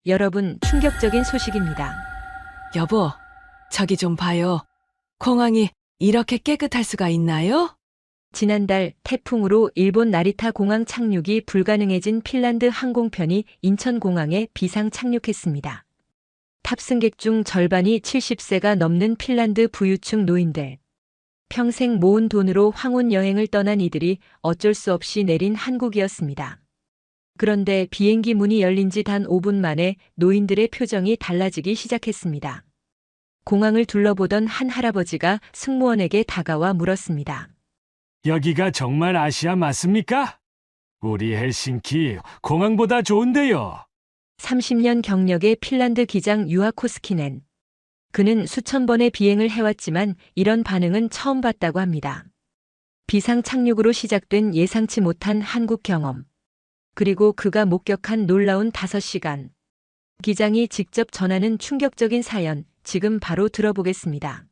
여러분, 충격적인 소식입니다. 여보, 저기 좀 봐요. 공항이 이렇게 깨끗할 수가 있나요? 지난달 태풍으로 일본 나리타 공항 착륙이 불가능해진 핀란드 항공편이 인천공항에 비상 착륙했습니다. 탑승객 중 절반이 70세가 넘는 핀란드 부유층 노인들. 평생 모은 돈으로 황혼 여행을 떠난 이들이 어쩔 수 없이 내린 한국이었습니다. 그런데 비행기 문이 열린 지 단 5분 만에 노인들의 표정이 달라지기 시작했습니다. 공항을 둘러보던 한 할아버지가 승무원에게 다가와 물었습니다. 여기가 정말 아시아 맞습니까? 우리 헬싱키 공항보다 좋은데요. 30년 경력의 핀란드 기장 유아 코스키넨. 그는 수천 번의 비행을 해왔지만 이런 반응은 처음 봤다고 합니다. 비상 착륙으로 시작된 예상치 못한 한국 경험. 그리고 그가 목격한 놀라운 5시간. 기장이 직접 전하는 충격적인 사연, 지금 바로 들어보겠습니다.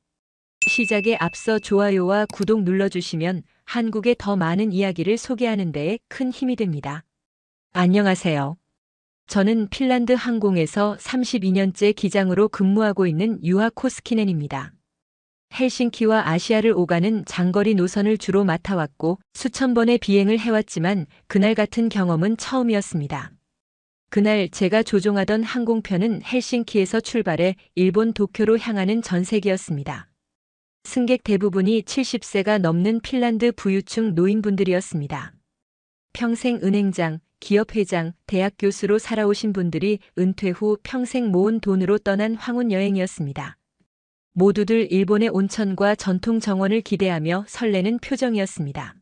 시작에 앞서 좋아요와 구독 눌러주시면 한국의 더 많은 이야기를 소개하는 데에 큰 힘이 됩니다. 안녕하세요. 저는 핀란드 항공에서 32년째 기장으로 근무하고 있는 유아 코스키넨입니다. 헬싱키와 아시아를 오가는 장거리 노선을 주로 맡아왔고 수천 번의 비행을 해왔지만 그날 같은 경험은 처음이었습니다. 그날 제가 조종하던 항공편은 헬싱키에서 출발해 일본 도쿄로 향하는 전세기였습니다. 승객 대부분이 70세가 넘는 핀란드 부유층 노인분들이었습니다. 평생 은행장, 기업회장, 대학 교수로 살아오신 분들이 은퇴 후 평생 모은 돈으로 떠난 황혼 여행이었습니다. 모두들 일본의 온천과 전통 정원을 기대하며 설레는 표정이었습니다.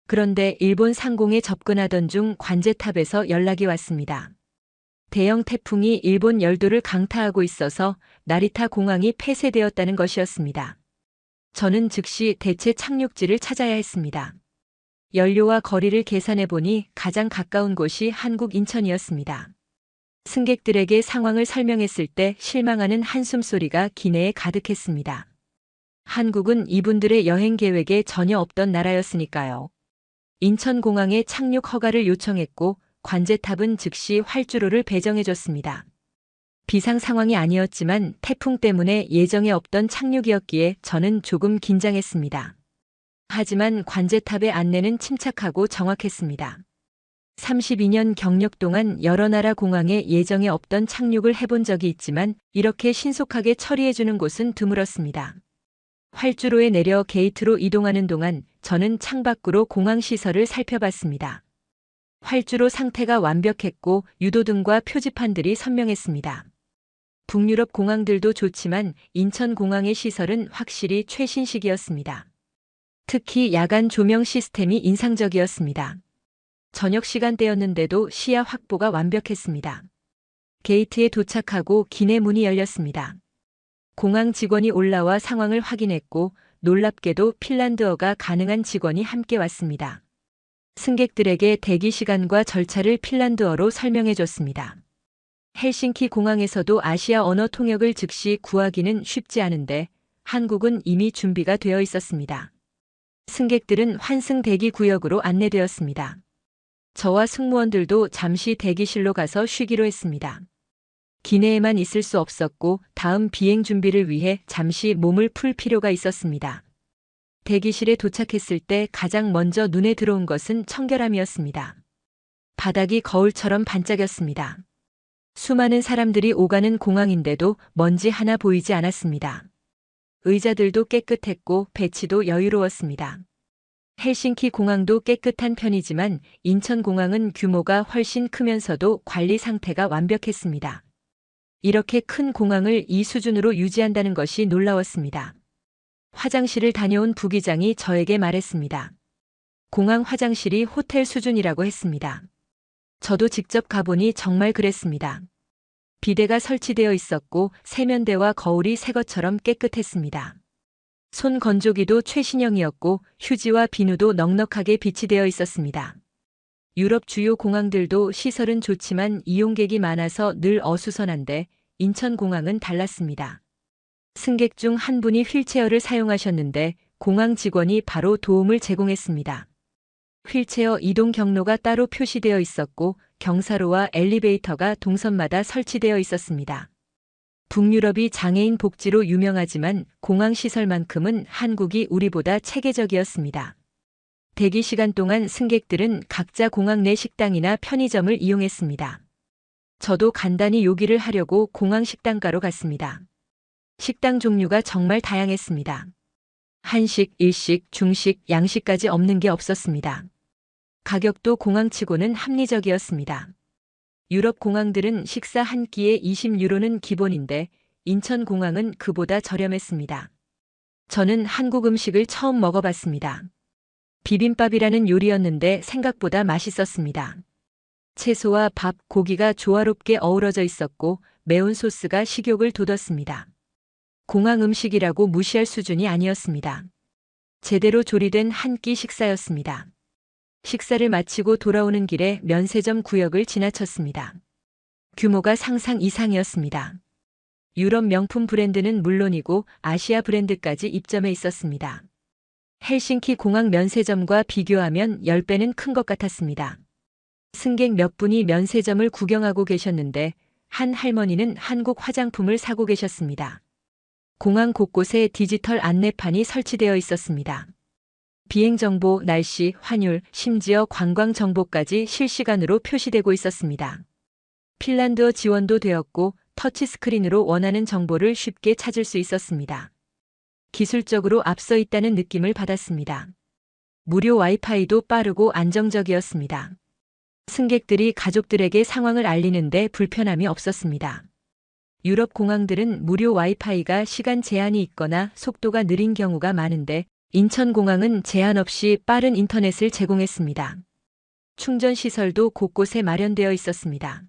그런데 일본 상공에 접근하던 중 관제탑에서 연락이 왔습니다. 대형 태풍이 일본 열도를 강타하고 있어서 나리타 공항이 폐쇄되었다는 것이었습니다. 저는 즉시 대체 착륙지를 찾아야 했습니다. 연료와 거리를 계산해 보니 가장 가까운 곳이 한국 인천이었습니다. 승객들에게 상황을 설명했을 때 실망하는 한숨소리가 기내에 가득했습니다. 한국은 이분들의 여행 계획에 전혀 없던 나라였으니까요. 인천공항에 착륙 허가를 요청했고 관제탑은 즉시 활주로를 배정해줬습니다. 비상 상황이 아니었지만 태풍 때문에 예정에 없던 착륙이었기에 저는 조금 긴장했습니다. 하지만 관제탑의 안내는 침착하고 정확했습니다. 32년 경력 동안 여러 나라 공항에 예정에 없던 착륙을 해본 적이 있지만 이렇게 신속하게 처리해주는 곳은 드물었습니다. 활주로에 내려 게이트로 이동하는 동안 저는 창밖으로 공항 시설을 살펴봤습니다. 활주로 상태가 완벽했고 유도등과 표지판들이 선명했습니다. 북유럽 공항들도 좋지만 인천공항의 시설은 확실히 최신식이었습니다. 특히 야간 조명 시스템이 인상적이었습니다. 저녁 시간대였는데도 시야 확보가 완벽했습니다. 게이트에 도착하고 기내 문이 열렸습니다. 공항 직원이 올라와 상황을 확인했고 놀랍게도 핀란드어가 가능한 직원이 함께 왔습니다. 승객들에게 대기 시간과 절차를 핀란드어로 설명해줬습니다. 헬싱키 공항에서도 아시아 언어 통역을 즉시 구하기는 쉽지 않은데 한국은 이미 준비가 되어 있었습니다. 승객들은 환승 대기 구역으로 안내되었습니다. 저와 승무원들도 잠시 대기실로 가서 쉬기로 했습니다. 기내에만 있을 수 없었고 다음 비행 준비를 위해 잠시 몸을 풀 필요가 있었습니다. 대기실에 도착했을 때 가장 먼저 눈에 들어온 것은 청결함이었습니다. 바닥이 거울처럼 반짝였습니다. 수많은 사람들이 오가는 공항인데도 먼지 하나 보이지 않았습니다. 의자들도 깨끗했고 배치도 여유로웠습니다. 헬싱키 공항도 깨끗한 편이지만 인천공항은 규모가 훨씬 크면서도 관리 상태가 완벽했습니다. 이렇게 큰 공항을 이 수준으로 유지한다는 것이 놀라웠습니다. 화장실을 다녀온 부기장이 저에게 말했습니다. 공항 화장실이 호텔 수준이라고 했습니다. 저도 직접 가보니 정말 그랬습니다. 비데가 설치되어 있었고 세면대와 거울이 새 것처럼 깨끗했습니다. 손 건조기도 최신형이었고 휴지와 비누도 넉넉하게 비치되어 있었습니다. 유럽 주요 공항들도 시설은 좋지만 이용객이 많아서 늘 어수선한데 인천공항은 달랐습니다. 승객 중 한 분이 휠체어를 사용하셨는데 공항 직원이 바로 도움을 제공했습니다. 휠체어 이동 경로가 따로 표시되어 있었고 경사로와 엘리베이터가 동선마다 설치되어 있었습니다. 북유럽이 장애인 복지로 유명하지만 공항 시설만큼은 한국이 우리보다 체계적이었습니다. 대기 시간 동안 승객들은 각자 공항 내 식당이나 편의점을 이용했습니다. 저도 간단히 요기를 하려고 공항 식당가로 갔습니다. 식당 종류가 정말 다양했습니다. 한식, 일식, 중식, 양식까지 없는 게 없었습니다. 가격도 공항치고는 합리적이었습니다. 유럽 공항들은 식사 한 끼에 20유로는 기본인데 인천공항은 그보다 저렴했습니다. 저는 한국 음식을 처음 먹어봤습니다. 비빔밥이라는 요리였는데 생각보다 맛있었습니다. 채소와 밥, 고기가 조화롭게 어우러져 있었고 매운 소스가 식욕을 돋웠습니다. 공항 음식이라고 무시할 수준이 아니었습니다. 제대로 조리된 한 끼 식사였습니다. 식사를 마치고 돌아오는 길에 면세점 구역을 지나쳤습니다. 규모가 상상 이상이었습니다. 유럽 명품 브랜드는 물론이고 아시아 브랜드까지 입점해 있었습니다. 헬싱키 공항 면세점과 비교하면 10배는 큰 것 같았습니다. 승객 몇 분이 면세점을 구경하고 계셨는데 한 할머니는 한국 화장품을 사고 계셨습니다. 공항 곳곳에 디지털 안내판이 설치되어 있었습니다. 비행 정보, 날씨, 환율, 심지어 관광 정보까지 실시간으로 표시되고 있었습니다. 핀란드어 지원도 되었고 터치스크린으로 원하는 정보를 쉽게 찾을 수 있었습니다. 기술적으로 앞서 있다는 느낌을 받았습니다. 무료 와이파이도 빠르고 안정적이었습니다. 승객들이 가족들에게 상황을 알리는데 불편함이 없었습니다. 유럽 공항들은 무료 와이파이가 시간 제한이 있거나 속도가 느린 경우가 많은데 인천공항은 제한 없이 빠른 인터넷을 제공했습니다. 충전 시설도 곳곳에 마련되어 있었습니다.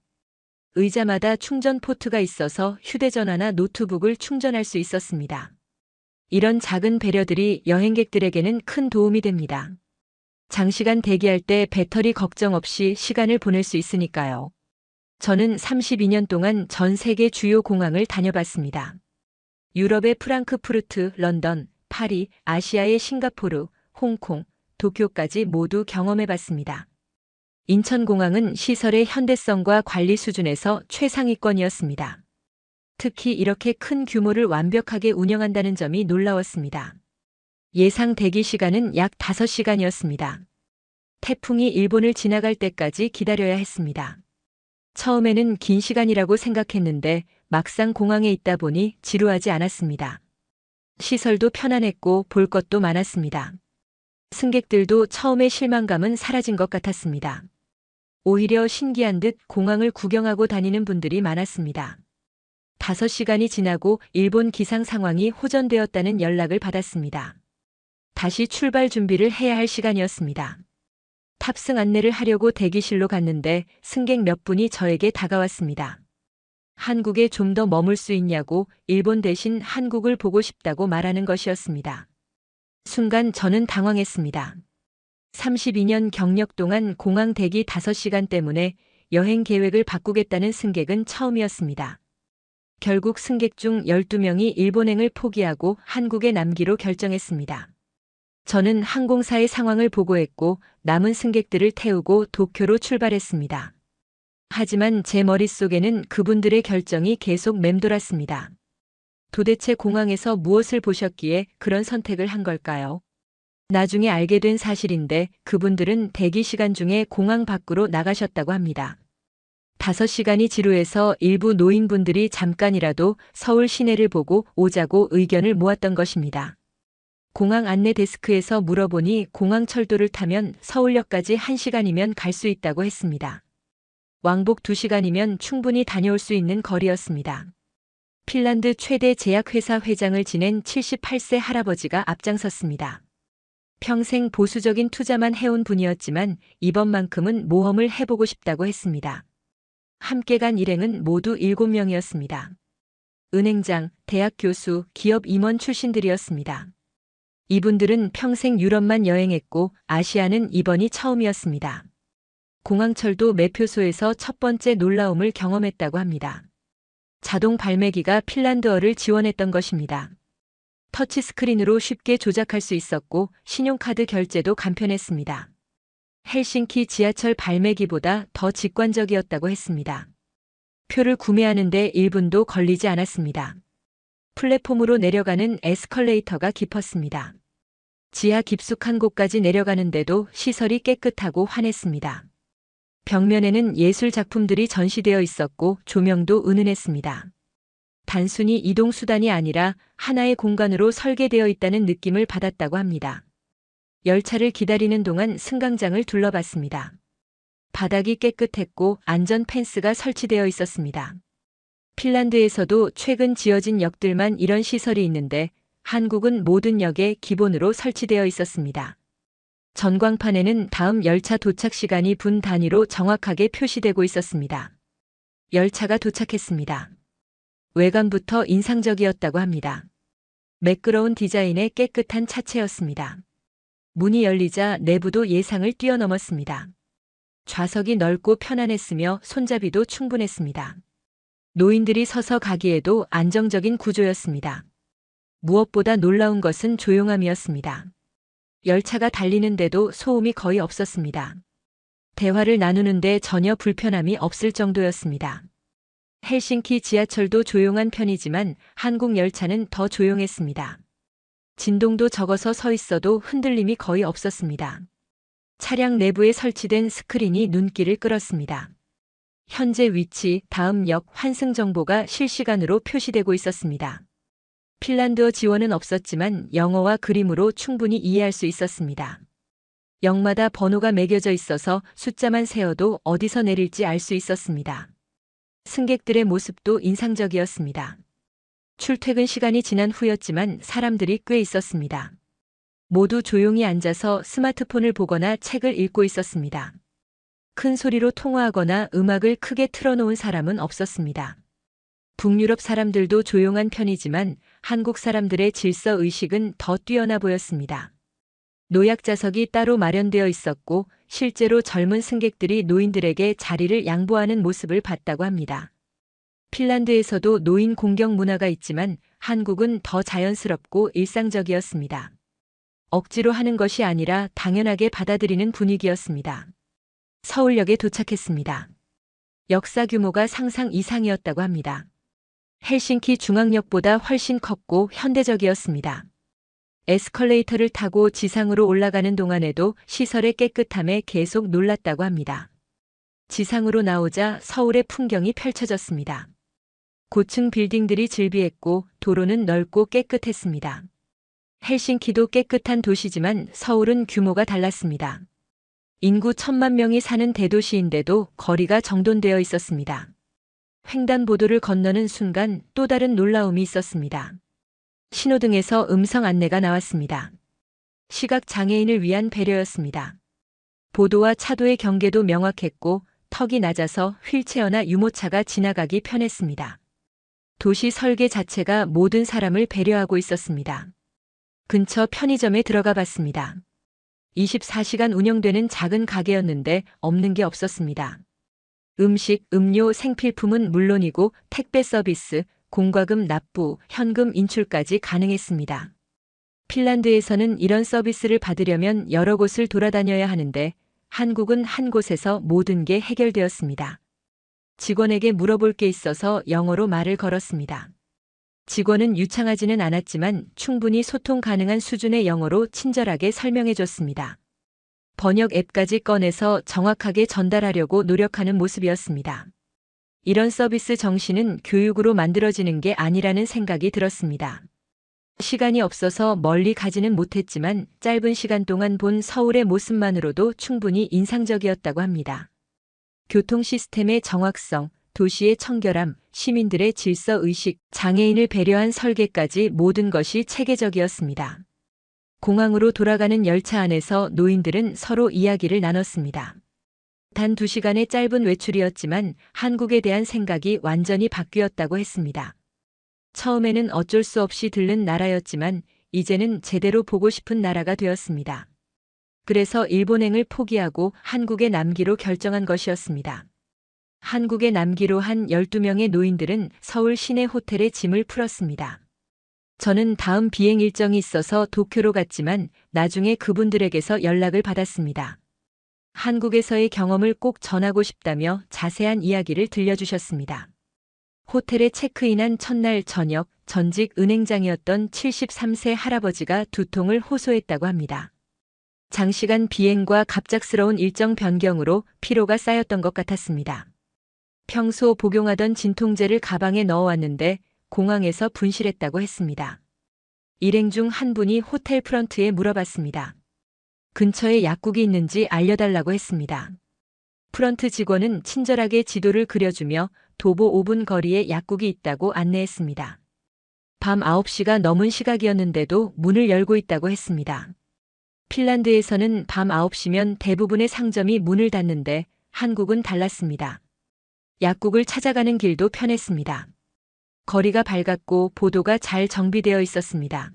의자마다 충전 포트가 있어서 휴대전화나 노트북을 충전할 수 있었습니다. 이런 작은 배려들이 여행객들에게는 큰 도움이 됩니다. 장시간 대기할 때 배터리 걱정 없이 시간을 보낼 수 있으니까요. 저는 32년 동안 전 세계 주요 공항을 다녀봤습니다. 유럽의 프랑크푸르트, 런던, 파리, 아시아의 싱가포르, 홍콩, 도쿄까지 모두 경험해봤습니다. 인천공항은 시설의 현대성과 관리 수준에서 최상위권이었습니다. 특히 이렇게 큰 규모를 완벽하게 운영한다는 점이 놀라웠습니다. 예상 대기 시간은 약 5시간이었습니다. 태풍이 일본을 지나갈 때까지 기다려야 했습니다. 처음에는 긴 시간이라고 생각했는데 막상 공항에 있다 보니 지루하지 않았습니다. 시설도 편안했고 볼 것도 많았습니다. 승객들도 처음의 실망감은 사라진 것 같았습니다. 오히려 신기한 듯 공항을 구경하고 다니는 분들이 많았습니다. 5시간이 지나고 일본 기상 상황이 호전되었다는 연락을 받았습니다. 다시 출발 준비를 해야 할 시간이었습니다. 탑승 안내를 하려고 대기실로 갔는데 승객 몇 분이 저에게 다가왔습니다. 한국에 좀 더 머물 수 있냐고 일본 대신 한국을 보고 싶다고 말하는 것이었습니다. 순간 저는 당황했습니다. 32년 경력 동안 공항 대기 5시간 때문에 여행 계획을 바꾸겠다는 승객은 처음이었습니다. 결국 승객 중 12명이 일본행을 포기하고 한국에 남기로 결정했습니다. 저는 항공사의 상황을 보고했고 남은 승객들을 태우고 도쿄로 출발했습니다. 하지만 제 머릿속에는 그분들의 결정이 계속 맴돌았습니다. 도대체 공항에서 무엇을 보셨기에 그런 선택을 한 걸까요? 나중에 알게 된 사실인데 그분들은 대기 시간 중에 공항 밖으로 나가셨다고 합니다. 5시간이 지루해서 일부 노인분들이 잠깐이라도 서울 시내를 보고 오자고 의견을 모았던 것입니다. 공항 안내 데스크에서 물어보니 공항철도를 타면 서울역까지 1시간이면 갈 수 있다고 했습니다. 왕복 2시간이면 충분히 다녀올 수 있는 거리였습니다. 핀란드 최대 제약회사 회장을 지낸 78세 할아버지가 앞장섰습니다. 평생 보수적인 투자만 해온 분이었지만 이번만큼은 모험을 해보고 싶다고 했습니다. 함께 간 일행은 모두 7명이었습니다. 은행장, 대학 교수, 기업 임원 출신들이었습니다. 이분들은 평생 유럽만 여행했고 아시아는 이번이 처음이었습니다. 공항철도 매표소에서 첫 번째 놀라움을 경험했다고 합니다. 자동 발매기가 핀란드어를 지원했던 것입니다. 터치스크린으로 쉽게 조작할 수 있었고 신용카드 결제도 간편했습니다. 헬싱키 지하철 발매기보다 더 직관적이었다고 했습니다. 표를 구매하는데 1분도 걸리지 않았습니다. 플랫폼으로 내려가는 에스컬레이터가 깊었습니다. 지하 깊숙한 곳까지 내려가는데도 시설이 깨끗하고 환했습니다. 벽면에는 예술 작품들이 전시되어 있었고 조명도 은은했습니다. 단순히 이동수단이 아니라 하나의 공간으로 설계되어 있다는 느낌을 받았다고 합니다. 열차를 기다리는 동안 승강장을 둘러봤습니다. 바닥이 깨끗했고 안전 펜스가 설치되어 있었습니다. 핀란드에서도 최근 지어진 역들만 이런 시설이 있는데 한국은 모든 역에 기본으로 설치되어 있었습니다. 전광판에는 다음 열차 도착 시간이 분 단위로 정확하게 표시되고 있었습니다. 열차가 도착했습니다. 외관부터 인상적이었다고 합니다. 매끄러운 디자인의 깨끗한 차체였습니다. 문이 열리자 내부도 예상을 뛰어넘었습니다. 좌석이 넓고 편안했으며 손잡이도 충분했습니다. 노인들이 서서 가기에도 안정적인 구조였습니다. 무엇보다 놀라운 것은 조용함이었습니다. 열차가 달리는데도 소음이 거의 없었습니다. 대화를 나누는데 전혀 불편함이 없을 정도였습니다. 헬싱키 지하철도 조용한 편이지만 한국 열차는 더 조용했습니다. 진동도 적어서 서 있어도 흔들림이 거의 없었습니다. 차량 내부에 설치된 스크린이 눈길을 끌었습니다. 현재 위치, 다음 역, 환승 정보가 실시간으로 표시되고 있었습니다. 핀란드어 지원은 없었지만 영어와 그림으로 충분히 이해할 수 있었습니다. 역마다 번호가 매겨져 있어서 숫자만 세어도 어디서 내릴지 알 수 있었습니다. 승객들의 모습도 인상적이었습니다. 출퇴근 시간이 지난 후였지만 사람들이 꽤 있었습니다. 모두 조용히 앉아서 스마트폰을 보거나 책을 읽고 있었습니다. 큰 소리로 통화하거나 음악을 크게 틀어놓은 사람은 없었습니다. 북유럽 사람들도 조용한 편이지만 한국 사람들의 질서 의식은 더 뛰어나 보였습니다. 노약 좌석이 따로 마련되어 있었고 실제로 젊은 승객들이 노인들에게 자리를 양보하는 모습을 봤다고 합니다. 핀란드에서도 노인 공경 문화가 있지만 한국은 더 자연스럽고 일상적이었습니다. 억지로 하는 것이 아니라 당연하게 받아들이는 분위기였습니다. 서울역에 도착했습니다. 역사 규모가 상상 이상이었다고 합니다. 헬싱키 중앙역보다 훨씬 컸고 현대적이었습니다. 에스컬레이터를 타고 지상으로 올라가는 동안에도 시설의 깨끗함에 계속 놀랐다고 합니다. 지상으로 나오자 서울의 풍경이 펼쳐졌습니다. 고층 빌딩들이 즐비했고 도로는 넓고 깨끗했습니다. 헬싱키도 깨끗한 도시지만 서울은 규모가 달랐습니다. 인구 1,000만 명이 사는 대도시인데도 거리가 정돈되어 있었습니다. 횡단보도를 건너는 순간 또 다른 놀라움이 있었습니다. 신호등에서 음성 안내가 나왔습니다. 시각 장애인을 위한 배려였습니다. 보도와 차도의 경계도 명확했고 턱이 낮아서 휠체어나 유모차가 지나가기 편했습니다. 도시 설계 자체가 모든 사람을 배려하고 있었습니다. 근처 편의점에 들어가 봤습니다. 24시간 운영되는 작은 가게였는데 없는 게 없었습니다. 음식, 음료, 생필품은 물론이고 택배 서비스, 공과금 납부, 현금 인출까지 가능했습니다. 핀란드에서는 이런 서비스를 받으려면 여러 곳을 돌아다녀야 하는데 한국은 한 곳에서 모든 게 해결되었습니다. 직원에게 물어볼 게 있어서 영어로 말을 걸었습니다. 직원은 유창하지는 않았지만 충분히 소통 가능한 수준의 영어로 친절하게 설명해 줬습니다. 번역 앱까지 꺼내서 정확하게 전달하려고 노력하는 모습이었습니다. 이런 서비스 정신은 교육으로 만들어지는 게 아니라는 생각이 들었습니다. 시간이 없어서 멀리 가지는 못했지만 짧은 시간 동안 본 서울의 모습만으로도 충분히 인상적이었다고 합니다. 교통 시스템의 정확성, 도시의 청결함, 시민들의 질서 의식, 장애인을 배려한 설계까지 모든 것이 체계적이었습니다. 공항으로 돌아가는 열차 안에서 노인들은 서로 이야기를 나눴습니다. 단 2시간의 짧은 외출이었지만 한국에 대한 생각이 완전히 바뀌었다고 했습니다. 처음에는 어쩔 수 없이 들른 나라였지만 이제는 제대로 보고 싶은 나라가 되었습니다. 그래서 일본행을 포기하고 한국에 남기로 결정한 것이었습니다. 한국에 남기로 한 12명의 노인들은 서울 시내 호텔에 짐을 풀었습니다. 저는 다음 비행 일정이 있어서 도쿄로 갔지만 나중에 그분들에게서 연락을 받았습니다. 한국에서의 경험을 꼭 전하고 싶다며 자세한 이야기를 들려주셨습니다. 호텔에 체크인한 첫날 저녁 전직 은행장이었던 73세 할아버지가 두통을 호소했다고 합니다. 장시간 비행과 갑작스러운 일정 변경으로 피로가 쌓였던 것 같았습니다. 평소 복용하던 진통제를 가방에 넣어왔는데 공항에서 분실했다고 했습니다. 일행 중 한 분이 호텔 프런트에 물어봤습니다. 근처에 약국이 있는지 알려달라고 했습니다. 프런트 직원은 친절하게 지도를 그려주며 도보 5분 거리에 약국이 있다고 안내했습니다. 밤 9시가 넘은 시각이었는데도 문을 열고 있다고 했습니다. 핀란드에서는 밤 9시면 대부분의 상점이 문을 닫는데 한국은 달랐습니다. 약국을 찾아가는 길도 편했습니다. 거리가 밝았고 보도가 잘 정비되어 있었습니다.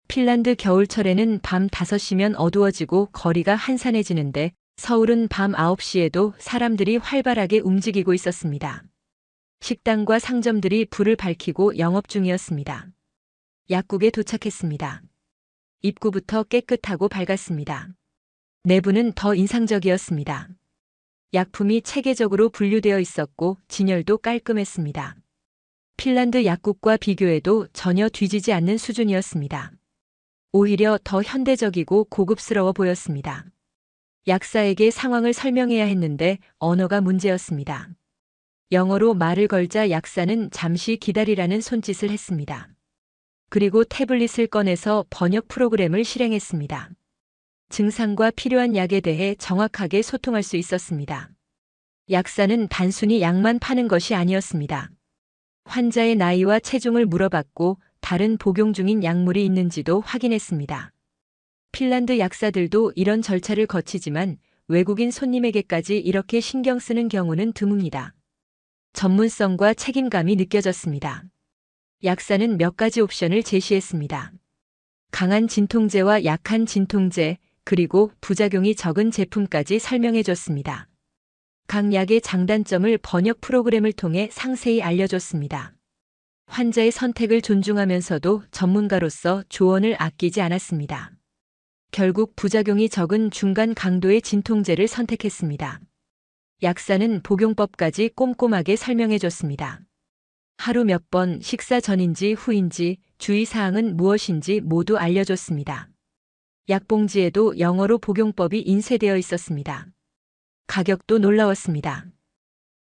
핀란드 겨울철에는 밤 5시면 어두워지고 거리가 한산해지는데 서울은 밤 9시에도 사람들이 활발하게 움직이고 있었습니다. 식당과 상점들이 불을 밝히고 영업 중이었습니다. 약국에 도착했습니다. 입구부터 깨끗하고 밝았습니다. 내부는 더 인상적이었습니다. 약품이 체계적으로 분류되어 있었고 진열도 깔끔했습니다. 핀란드 약국과 비교해도 전혀 뒤지지 않는 수준이었습니다. 오히려 더 현대적이고 고급스러워 보였습니다. 약사에게 상황을 설명해야 했는데 언어가 문제였습니다. 영어로 말을 걸자 약사는 잠시 기다리라는 손짓을 했습니다. 그리고 태블릿을 꺼내서 번역 프로그램을 실행했습니다. 증상과 필요한 약에 대해 정확하게 소통할 수 있었습니다. 약사는 단순히 약만 파는 것이 아니었습니다. 환자의 나이와 체중을 물어봤고 다른 복용 중인 약물이 있는지도 확인했습니다. 핀란드 약사들도 이런 절차를 거치지만 외국인 손님에게까지 이렇게 신경 쓰는 경우는 드뭅니다. 전문성과 책임감이 느껴졌습니다. 약사는 몇 가지 옵션을 제시했습니다. 강한 진통제와 약한 진통제, 그리고 부작용이 적은 제품까지 설명해줬습니다. 각 약의 장단점을 번역 프로그램을 통해 상세히 알려줬습니다. 환자의 선택을 존중하면서도 전문가로서 조언을 아끼지 않았습니다. 결국 부작용이 적은 중간 강도의 진통제를 선택했습니다. 약사는 복용법까지 꼼꼼하게 설명해줬습니다. 하루 몇 번, 식사 전인지 후인지, 주의사항은 무엇인지 모두 알려줬습니다. 약봉지에도 영어로 복용법이 인쇄되어 있었습니다. 가격도 놀라웠습니다.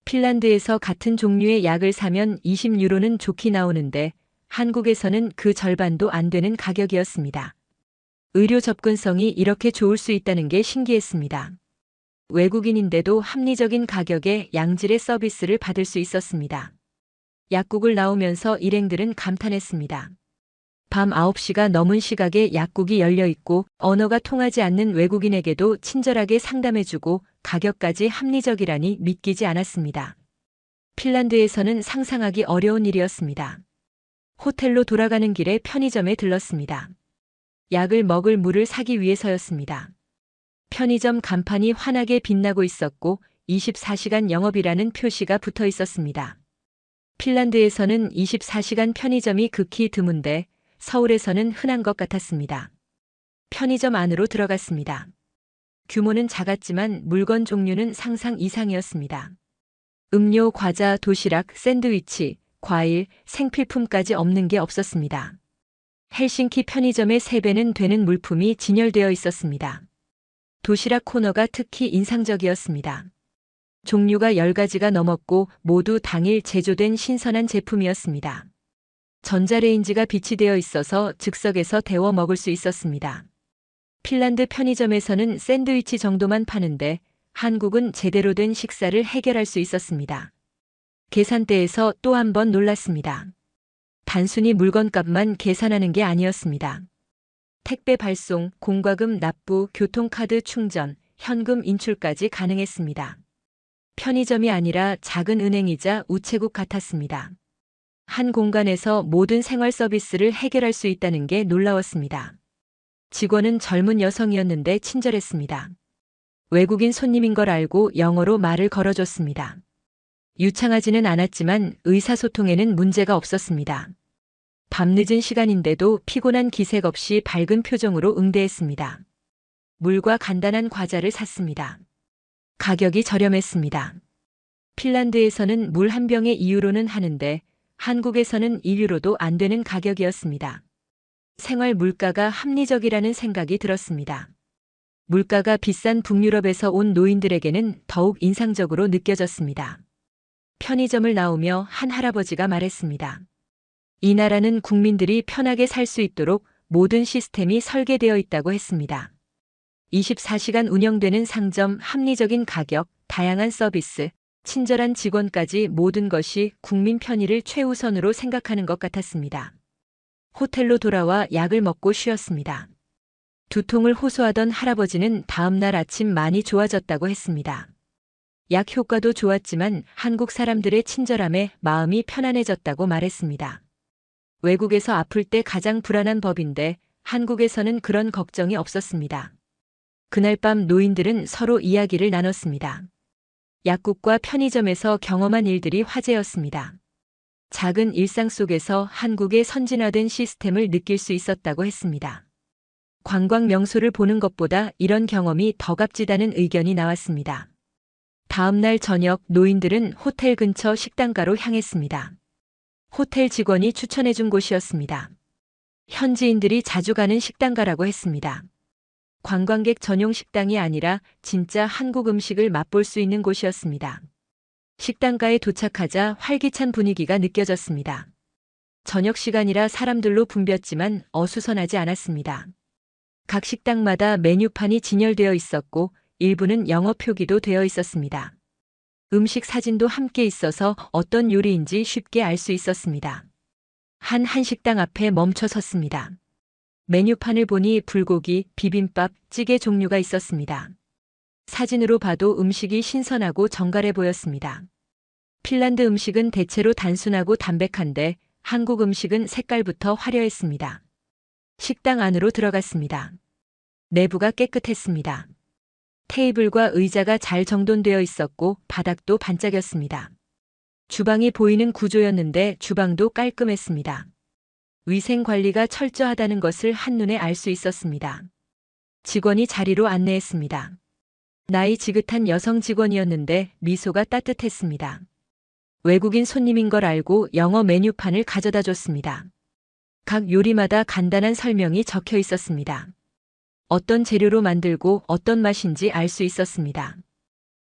핀란드에서 같은 종류의 약을 사면 20유로는 좋게 나오는데 한국에서는 그 절반도 안 되는 가격이었습니다. 의료 접근성이 이렇게 좋을 수 있다는 게 신기했습니다. 외국인인데도 합리적인 가격에 양질의 서비스를 받을 수 있었습니다. 약국을 나오면서 일행들은 감탄했습니다. 밤 9시가 넘은 시각에 약국이 열려 있고 언어가 통하지 않는 외국인에게도 친절하게 상담해주고 가격까지 합리적이라니 믿기지 않았습니다. 핀란드에서는 상상하기 어려운 일이었습니다. 호텔로 돌아가는 길에 편의점에 들렀습니다. 약을 먹을 물을 사기 위해서였습니다. 편의점 간판이 환하게 빛나고 있었고 24시간 영업이라는 표시가 붙어 있었습니다. 핀란드에서는 24시간 편의점이 극히 드문데 서울에서는 흔한 것 같았습니다. 편의점 안으로 들어갔습니다. 규모는 작았지만 물건 종류는 상상 이상이었습니다. 음료, 과자, 도시락, 샌드위치, 과일, 생필품까지 없는 게 없었습니다. 헬싱키 편의점의 3배는 되는 물품이 진열되어 있었습니다. 도시락 코너가 특히 인상적이었습니다. 종류가 10가지가 넘었고 모두 당일 제조된 신선한 제품이었습니다. 전자레인지가 비치되어 있어서 즉석에서 데워 먹을 수 있었습니다. 핀란드 편의점에서는 샌드위치 정도만 파는데 한국은 제대로 된 식사를 해결할 수 있었습니다. 계산대에서 또 한 번 놀랐습니다. 단순히 물건값만 계산하는 게 아니었습니다. 택배 발송, 공과금 납부, 교통카드 충전, 현금 인출까지 가능했습니다. 편의점이 아니라 작은 은행이자 우체국 같았습니다. 한 공간에서 모든 생활 서비스를 해결할 수 있다는 게 놀라웠습니다. 직원은 젊은 여성이었는데 친절했습니다. 외국인 손님인 걸 알고 영어로 말을 걸어줬습니다. 유창하지는 않았지만 의사소통에는 문제가 없었습니다. 밤늦은 시간인데도 피곤한 기색 없이 밝은 표정으로 응대했습니다. 물과 간단한 과자를 샀습니다. 가격이 저렴했습니다. 핀란드에서는 물 한 병의 2유로는 하는데 한국에서는 1유로도 안 되는 가격이었습니다. 생활 물가가 합리적이라는 생각이 들었습니다. 물가가 비싼 북유럽에서 온 노인들에게는 더욱 인상적으로 느껴졌습니다. 편의점을 나오며 한 할아버지가 말했습니다. 이 나라는 국민들이 편하게 살 수 있도록 모든 시스템이 설계되어 있다고 했습니다. 24시간 운영되는 상점, 합리적인 가격, 다양한 서비스, 친절한 직원까지 모든 것이 국민 편의를 최우선으로 생각하는 것 같았습니다. 호텔로 돌아와 약을 먹고 쉬었습니다. 두통을 호소하던 할아버지는 다음 날 아침 많이 좋아졌다고 했습니다. 약 효과도 좋았지만 한국 사람들의 친절함에 마음이 편안해졌다고 말했습니다. 외국에서 아플 때 가장 불안한 법인데 한국에서는 그런 걱정이 없었습니다. 그날 밤 노인들은 서로 이야기를 나눴습니다. 약국과 편의점에서 경험한 일들이 화제였습니다. 작은 일상 속에서 한국의 선진화된 시스템을 느낄 수 있었다고 했습니다. 관광 명소를 보는 것보다 이런 경험이 더 값지다는 의견이 나왔습니다. 다음 날 저녁 노인들은 호텔 근처 식당가로 향했습니다. 호텔 직원이 추천해준 곳이었습니다. 현지인들이 자주 가는 식당가라고 했습니다. 관광객 전용 식당이 아니라 진짜 한국 음식을 맛볼 수 있는 곳이었습니다. 식당가에 도착하자 활기찬 분위기가 느껴졌습니다. 저녁 시간이라 사람들로 붐볐지만 어수선하지 않았습니다. 각 식당마다 메뉴판이 진열되어 있었고 일부는 영어 표기도 되어 있었습니다. 음식 사진도 함께 있어서 어떤 요리인지 쉽게 알 수 있었습니다. 한 한식당 앞에 멈춰 섰습니다. 메뉴판을 보니 불고기, 비빔밥, 찌개 종류가 있었습니다. 사진으로 봐도 음식이 신선하고 정갈해 보였습니다. 핀란드 음식은 대체로 단순하고 담백한데 한국 음식은 색깔부터 화려했습니다. 식당 안으로 들어갔습니다. 내부가 깨끗했습니다. 테이블과 의자가 잘 정돈되어 있었고 바닥도 반짝였습니다. 주방이 보이는 구조였는데 주방도 깔끔했습니다. 위생 관리가 철저하다는 것을 한눈에 알 수 있었습니다. 직원이 자리로 안내했습니다. 나이 지긋한 여성 직원이었는데 미소가 따뜻했습니다. 외국인 손님인 걸 알고 영어 메뉴판을 가져다 줬습니다. 각 요리마다 간단한 설명이 적혀 있었습니다. 어떤 재료로 만들고 어떤 맛인지 알 수 있었습니다.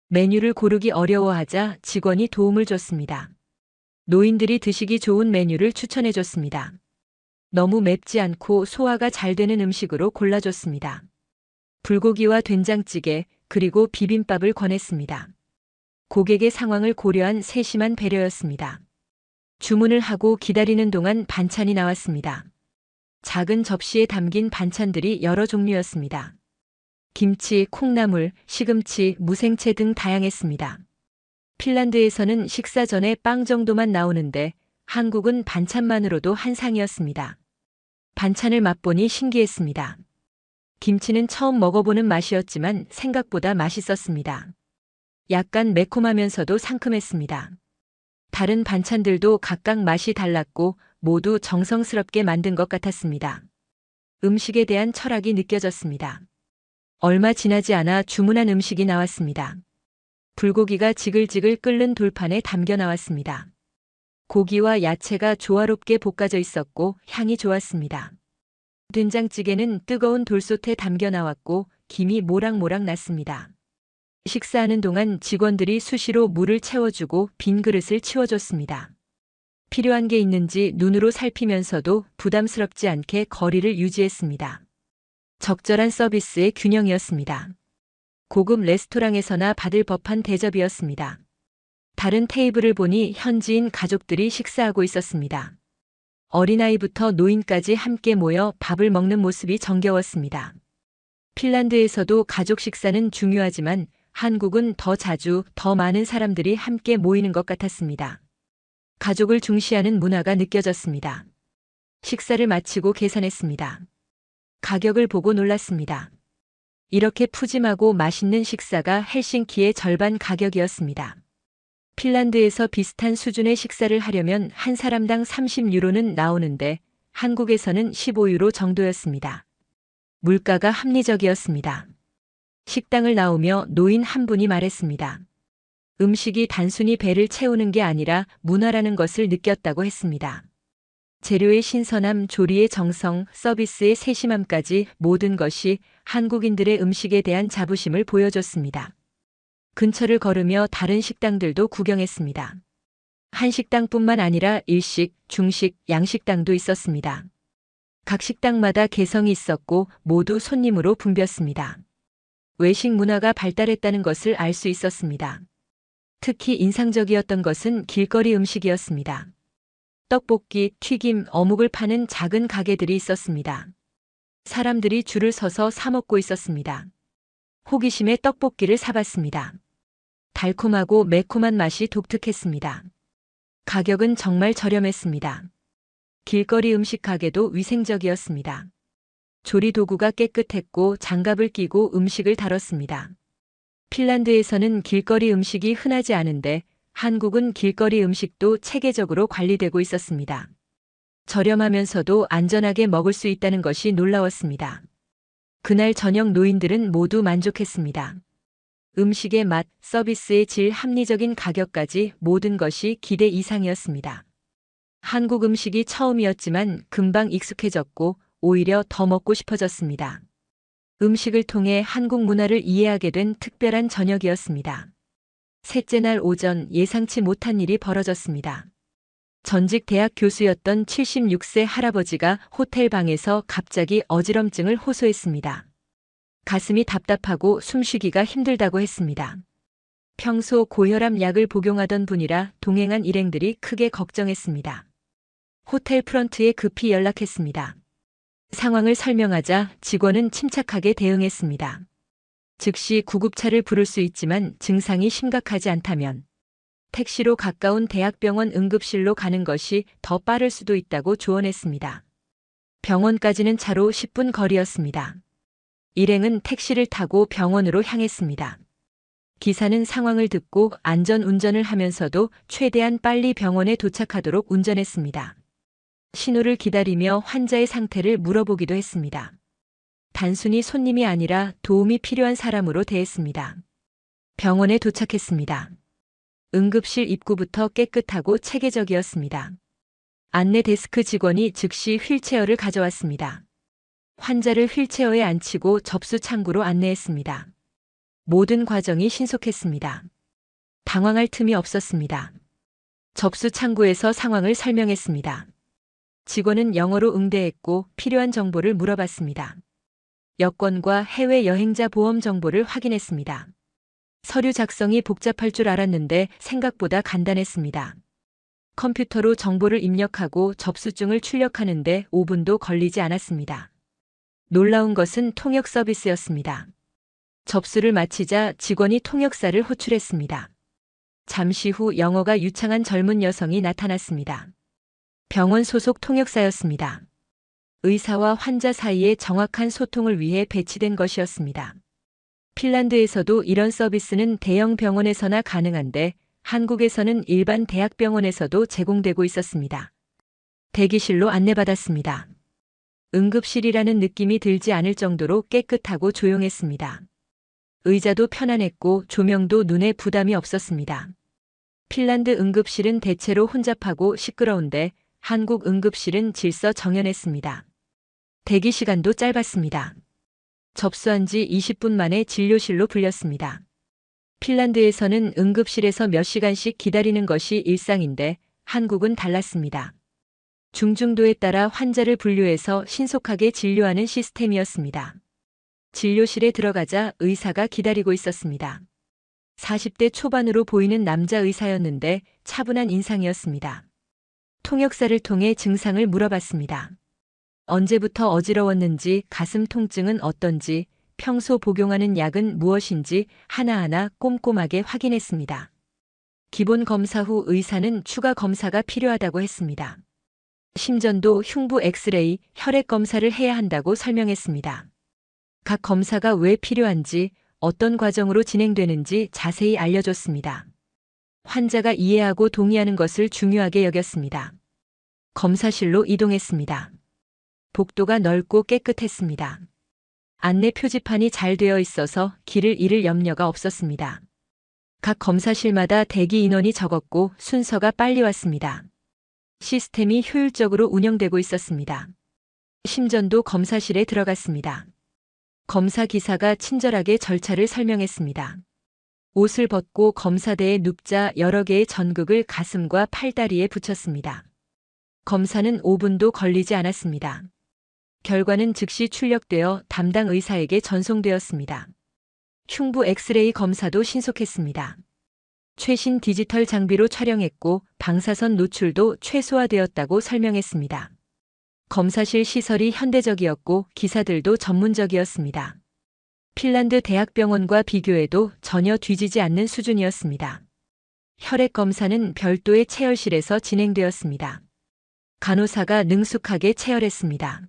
메뉴를 고르기 어려워하자 직원이 도움을 줬습니다. 노인들이 드시기 좋은 메뉴를 추천해 줬습니다. 너무 맵지 않고 소화가 잘 되는 음식으로 골라줬습니다. 불고기와 된장찌개, 그리고 비빔밥을 권했습니다. 고객의 상황을 고려한 세심한 배려였습니다. 주문을 하고 기다리는 동안 반찬이 나왔습니다. 작은 접시에 담긴 반찬들이 여러 종류였습니다. 김치, 콩나물, 시금치, 무생채 등 다양했습니다. 핀란드에서는 식사 전에 빵 정도만 나오는데 한국은 반찬만으로도 한 상이었습니다. 반찬을 맛보니 신기했습니다. 김치는 처음 먹어보는 맛이었지만 생각보다 맛있었습니다. 약간 매콤하면서도 상큼했습니다. 다른 반찬들도 각각 맛이 달랐고 모두 정성스럽게 만든 것 같았습니다. 음식에 대한 철학이 느껴졌습니다. 얼마 지나지 않아 주문한 음식이 나왔습니다. 불고기가 지글지글 끓는 돌판에 담겨 나왔습니다. 고기와 야채가 조화롭게 볶아져 있었고 향이 좋았습니다. 된장찌개는 뜨거운 돌솥에 담겨 나왔고 김이 모락모락 났습니다. 식사하는 동안 직원들이 수시로 물을 채워주고 빈 그릇을 치워줬습니다. 필요한 게 있는지 눈으로 살피면서도 부담스럽지 않게 거리를 유지했습니다. 적절한 서비스의 균형이었습니다. 고급 레스토랑에서나 받을 법한 대접이었습니다. 다른 테이블을 보니 현지인 가족들이 식사하고 있었습니다. 어린아이부터 노인까지 함께 모여 밥을 먹는 모습이 정겨웠습니다. 핀란드에서도 가족 식사는 중요하지만 한국은 더 자주 더 많은 사람들이 함께 모이는 것 같았습니다. 가족을 중시하는 문화가 느껴졌습니다. 식사를 마치고 계산했습니다. 가격을 보고 놀랐습니다. 이렇게 푸짐하고 맛있는 식사가 헬싱키의 절반 가격이었습니다. 핀란드에서 비슷한 수준의 식사를 하려면 한 사람당 30유로는 나오는데 한국에서는 15유로 정도였습니다. 물가가 합리적이었습니다. 식당을 나오며 노인 한 분이 말했습니다. 음식이 단순히 배를 채우는 게 아니라 문화라는 것을 느꼈다고 했습니다. 재료의 신선함, 조리의 정성, 서비스의 세심함까지 모든 것이 한국인들의 음식에 대한 자부심을 보여줬습니다. 근처를 걸으며 다른 식당들도 구경했습니다. 한식당뿐만 아니라 일식, 중식, 양식당도 있었습니다. 각 식당마다 개성이 있었고 모두 손님으로 붐볐습니다. 외식 문화가 발달했다는 것을 알 수 있었습니다. 특히 인상적이었던 것은 길거리 음식이었습니다. 떡볶이, 튀김, 어묵을 파는 작은 가게들이 있었습니다. 사람들이 줄을 서서 사 먹고 있었습니다. 호기심에 떡볶이를 사봤습니다. 달콤하고 매콤한 맛이 독특했습니다. 가격은 정말 저렴했습니다. 길거리 음식 가게도 위생적이었습니다. 조리 도구가 깨끗했고 장갑을 끼고 음식을 다뤘습니다. 핀란드에서는 길거리 음식이 흔하지 않은데 한국은 길거리 음식도 체계적으로 관리되고 있었습니다. 저렴하면서도 안전하게 먹을 수 있다는 것이 놀라웠습니다. 그날 저녁 노인들은 모두 만족했습니다. 음식의 맛, 서비스의 질, 합리적인 가격까지 모든 것이 기대 이상이었습니다. 한국 음식이 처음이었지만 금방 익숙해졌고 오히려 더 먹고 싶어졌습니다. 음식을 통해 한국 문화를 이해하게 된 특별한 저녁이었습니다. 셋째 날 오전 예상치 못한 일이 벌어졌습니다. 전직 대학 교수였던 76세 할아버지가 호텔 방에서 갑자기 어지럼증을 호소했습니다. 가슴이 답답하고 숨쉬기가 힘들다고 했습니다. 평소 고혈압 약을 복용하던 분이라 동행한 일행들이 크게 걱정했습니다. 호텔 프런트에 급히 연락했습니다. 상황을 설명하자 직원은 침착하게 대응했습니다. 즉시 구급차를 부를 수 있지만 증상이 심각하지 않다면 택시로 가까운 대학병원 응급실로 가는 것이 더 빠를 수도 있다고 조언했습니다. 병원까지는 차로 10분 거리였습니다. 일행은 택시를 타고 병원으로 향했습니다. 기사는 상황을 듣고 안전 운전을 하면서도 최대한 빨리 병원에 도착하도록 운전했습니다. 신호를 기다리며 환자의 상태를 물어보기도 했습니다. 단순히 손님이 아니라 도움이 필요한 사람으로 대했습니다. 병원에 도착했습니다. 응급실 입구부터 깨끗하고 체계적이었습니다. 안내 데스크 직원이 즉시 휠체어를 가져왔습니다. 환자를 휠체어에 앉히고 접수 창구로 안내했습니다. 모든 과정이 신속했습니다. 당황할 틈이 없었습니다. 접수 창구에서 상황을 설명했습니다. 직원은 영어로 응대했고 필요한 정보를 물어봤습니다. 여권과 해외 여행자 보험 정보를 확인했습니다. 서류 작성이 복잡할 줄 알았는데 생각보다 간단했습니다. 컴퓨터로 정보를 입력하고 접수증을 출력하는데 5분도 걸리지 않았습니다. 놀라운 것은 통역 서비스였습니다. 접수를 마치자 직원이 통역사를 호출했습니다. 잠시 후 영어가 유창한 젊은 여성이 나타났습니다. 병원 소속 통역사였습니다. 의사와 환자 사이의 정확한 소통을 위해 배치된 것이었습니다. 핀란드에서도 이런 서비스는 대형 병원에서나 가능한데 한국에서는 일반 대학병원에서도 제공되고 있었습니다. 대기실로 안내받았습니다. 응급실이라는 느낌이 들지 않을 정도로 깨끗하고 조용했습니다. 의자도 편안했고 조명도 눈에 부담이 없었습니다. 핀란드 응급실은 대체로 혼잡하고 시끄러운데 한국 응급실은 질서정연했습니다. 대기 시간도 짧았습니다. 접수한 지 20분 만에 진료실로 불렸습니다. 핀란드에서는 응급실에서 몇 시간씩 기다리는 것이 일상인데 한국은 달랐습니다. 중증도에 따라 환자를 분류해서 신속하게 진료하는 시스템이었습니다. 진료실에 들어가자 의사가 기다리고 있었습니다. 40대 초반으로 보이는 남자 의사였는데 차분한 인상이었습니다. 통역사를 통해 증상을 물어봤습니다. 언제부터 어지러웠는지, 가슴 통증은 어떤지, 평소 복용하는 약은 무엇인지 하나하나 꼼꼼하게 확인했습니다. 기본 검사 후 의사는 추가 검사가 필요하다고 했습니다. 심전도, 흉부 엑스레이, 혈액 검사를 해야 한다고 설명했습니다. 각 검사가 왜 필요한지, 어떤 과정으로 진행되는지 자세히 알려줬습니다. 환자가 이해하고 동의하는 것을 중요하게 여겼습니다. 검사실로 이동했습니다. 복도가 넓고 깨끗했습니다. 안내 표지판이 잘 되어 있어서 길을 잃을 염려가 없었습니다. 각 검사실마다 대기 인원이 적었고 순서가 빨리 왔습니다. 시스템이 효율적으로 운영되고 있었습니다. 심전도 검사실에 들어갔습니다. 검사 기사가 친절하게 절차를 설명했습니다. 옷을 벗고 검사대에 눕자 여러 개의 전극을 가슴과 팔다리에 붙였습니다. 검사는 5분도 걸리지 않았습니다. 결과는 즉시 출력되어 담당 의사에게 전송되었습니다. 흉부 엑스레이 검사도 신속했습니다. 최신 디지털 장비로 촬영했고 방사선 노출도 최소화되었다고 설명했습니다. 검사실 시설이 현대적이었고 기사들도 전문적이었습니다. 핀란드 대학병원과 비교해도 전혀 뒤지지 않는 수준이었습니다. 혈액 검사는 별도의 체열실에서 진행되었습니다. 간호사가 능숙하게 체열했습니다.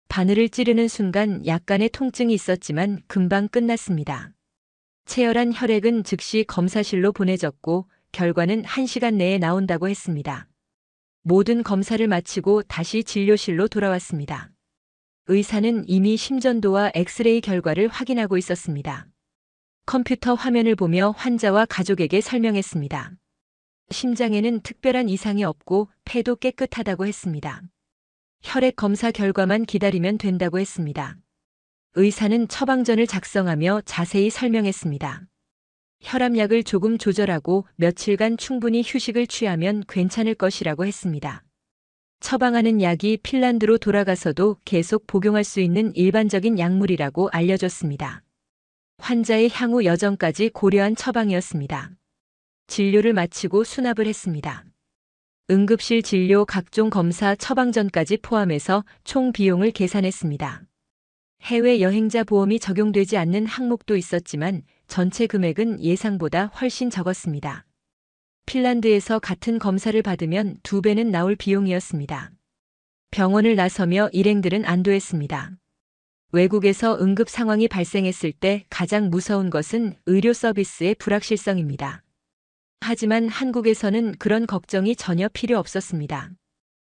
바늘을 찌르는 순간 약간의 통증이 있었지만 금방 끝났습니다. 체열한 혈액은 즉시 검사실로 보내졌고 결과는 1시간 내에 나온다고 했습니다. 모든 검사를 마치고 다시 진료실로 돌아왔습니다. 의사는 이미 심전도와 엑스레이 결과를 확인하고 있었습니다. 컴퓨터 화면을 보며 환자와 가족에게 설명했습니다. 심장에는 특별한 이상이 없고 폐도 깨끗하다고 했습니다. 혈액 검사 결과만 기다리면 된다고 했습니다. 의사는 처방전을 작성하며 자세히 설명했습니다. 혈압약을 조금 조절하고 며칠간 충분히 휴식을 취하면 괜찮을 것이라고 했습니다. 처방하는 약이 핀란드로 돌아가서도 계속 복용할 수 있는 일반적인 약물이라고 알려줬습니다. 환자의 향후 여정까지 고려한 처방이었습니다. 진료를 마치고 수납을 했습니다. 응급실 진료 각종 검사 처방전까지 포함해서 총 비용을 계산했습니다. 해외 여행자 보험이 적용되지 않는 항목도 있었지만 전체 금액은 예상보다 훨씬 적었습니다. 핀란드에서 같은 검사를 받으면 2배는 나올 비용이었습니다. 병원을 나서며 일행들은 안도했습니다. 외국에서 응급 상황이 발생했을 때 가장 무서운 것은 의료 서비스의 불확실성입니다. 하지만 한국에서는 그런 걱정이 전혀 필요 없었습니다.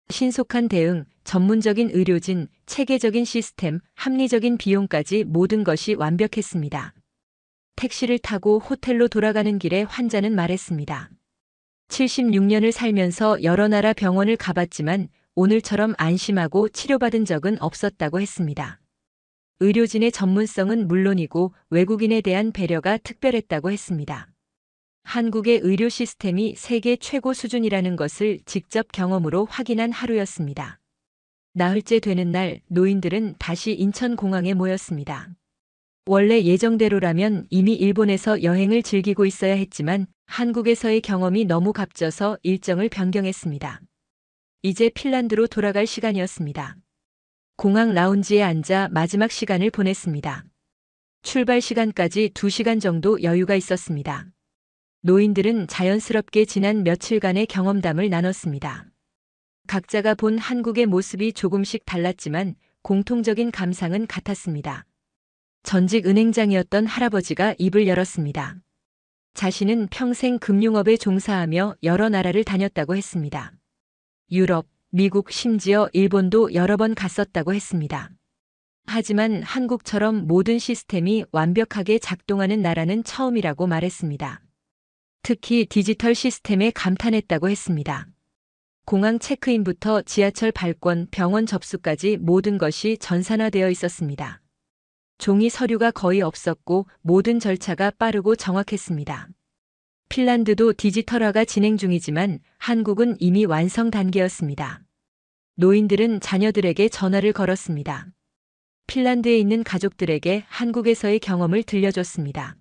신속한 대응, 전문적인 의료진, 체계적인 시스템, 합리적인 비용까지 모든 것이 완벽했습니다. 택시를 타고 호텔로 돌아가는 길에 환자는 말했습니다. 76년을 살면서 여러 나라 병원을 가봤지만 오늘처럼 안심하고 치료받은 적은 없었다고 했습니다. 의료진의 전문성은 물론이고 외국인에 대한 배려가 특별했다고 했습니다. 한국의 의료 시스템이 세계 최고 수준이라는 것을 직접 경험으로 확인한 하루였습니다. 나흘째 되는 날 노인들은 다시 인천공항에 모였습니다. 원래 예정대로라면 이미 일본에서 여행을 즐기고 있어야 했지만 한국에서의 경험이 너무 값져서 일정을 변경했습니다. 이제 핀란드로 돌아갈 시간이었습니다. 공항 라운지에 앉아 마지막 시간을 보냈습니다. 출발 시간까지 2시간 정도 여유가 있었습니다. 노인들은 자연스럽게 지난 며칠간의 경험담을 나눴습니다. 각자가 본 한국의 모습이 조금씩 달랐지만 공통적인 감상은 같았습니다. 전직 은행장이었던 할아버지가 입을 열었습니다. 자신은 평생 금융업에 종사하며 여러 나라를 다녔다고 했습니다. 유럽, 미국, 심지어 일본도 여러 번 갔었다고 했습니다. 하지만 한국처럼 모든 시스템이 완벽하게 작동하는 나라는 처음이라고 말했습니다. 특히 디지털 시스템에 감탄했다고 했습니다. 공항 체크인부터 지하철 발권, 병원 접수까지 모든 것이 전산화되어 있었습니다. 종이 서류가 거의 없었고 모든 절차가 빠르고 정확했습니다. 핀란드도 디지털화가 진행 중이지만 한국은 이미 완성 단계였습니다. 노인들은 자녀들에게 전화를 걸었습니다. 핀란드에 있는 가족들에게 한국에서의 경험을 들려줬습니다.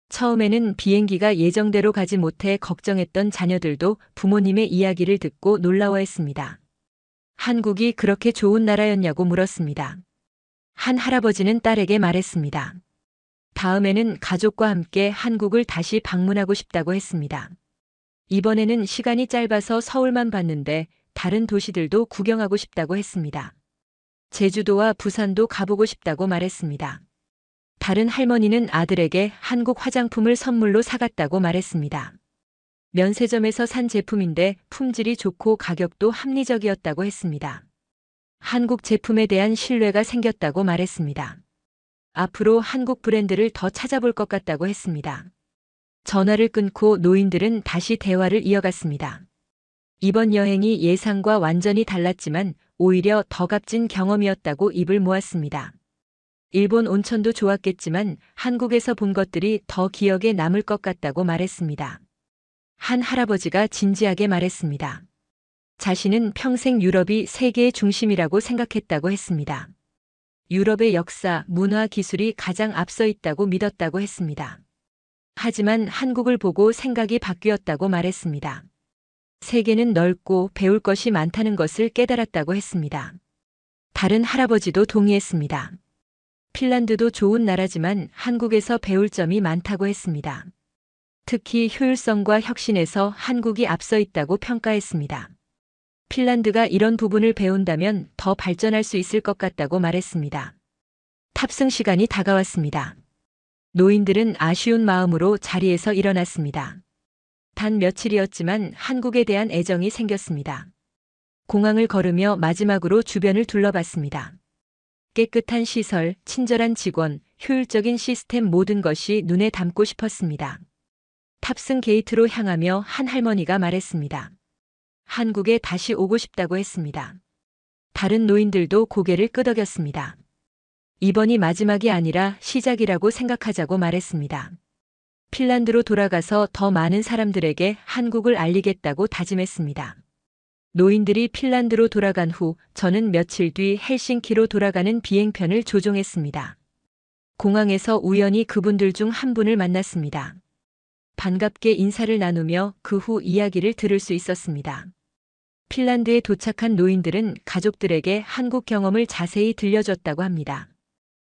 처음에는 비행기가 예정대로 가지 못해 걱정했던 자녀들도 부모님의 이야기를 듣고 놀라워했습니다. 한국이 그렇게 좋은 나라였냐고 물었습니다. 한 할아버지는 딸에게 말했습니다. 다음에는 가족과 함께 한국을 다시 방문하고 싶다고 했습니다. 이번에는 시간이 짧아서 서울만 봤는데 다른 도시들도 구경하고 싶다고 했습니다. 제주도와 부산도 가보고 싶다고 말했습니다. 다른 할머니는 아들에게 한국 화장품을 선물로 사갔다고 말했습니다. 면세점에서 산 제품인데 품질이 좋고 가격도 합리적이었다고 했습니다. 한국 제품에 대한 신뢰가 생겼다고 말했습니다. 앞으로 한국 브랜드를 더 찾아볼 것 같다고 했습니다. 전화를 끊고 노인들은 다시 대화를 이어갔습니다. 이번 여행이 예상과 완전히 달랐지만 오히려 더 값진 경험이었다고 입을 모았습니다. 일본 온천도 좋았겠지만 한국에서 본 것들이 더 기억에 남을 것 같다고 말했습니다. 한 할아버지가 진지하게 말했습니다. 자신은 평생 유럽이 세계의 중심이라고 생각했다고 했습니다. 유럽의 역사, 문화, 기술이 가장 앞서 있다고 믿었다고 했습니다. 하지만 한국을 보고 생각이 바뀌었다고 말했습니다. 세계는 넓고 배울 것이 많다는 것을 깨달았다고 했습니다. 다른 할아버지도 동의했습니다. 핀란드도 좋은 나라지만 한국에서 배울 점이 많다고 했습니다. 특히 효율성과 혁신에서 한국이 앞서 있다고 평가했습니다. 핀란드가 이런 부분을 배운다면 더 발전할 수 있을 것 같다고 말했습니다. 탑승 시간이 다가왔습니다. 노인들은 아쉬운 마음으로 자리에서 일어났습니다. 단 며칠이었지만 한국에 대한 애정이 생겼습니다. 공항을 걸으며 마지막으로 주변을 둘러봤습니다. 깨끗한 시설, 친절한 직원, 효율적인 시스템 모든 것이 눈에 담고 싶었습니다. 탑승 게이트로 향하며 한 할머니가 말했습니다. 한국에 다시 오고 싶다고 했습니다. 다른 노인들도 고개를 끄덕였습니다. 이번이 마지막이 아니라 시작이라고 생각하자고 말했습니다. 핀란드로 돌아가서 더 많은 사람들에게 한국을 알리겠다고 다짐했습니다. 노인들이 핀란드로 돌아간 후 저는 며칠 뒤 헬싱키로 돌아가는 비행편을 조종했습니다. 공항에서 우연히 그분들 중 한 분을 만났습니다. 반갑게 인사를 나누며 그 후 이야기를 들을 수 있었습니다. 핀란드에 도착한 노인들은 가족들에게 한국 경험을 자세히 들려줬다고 합니다.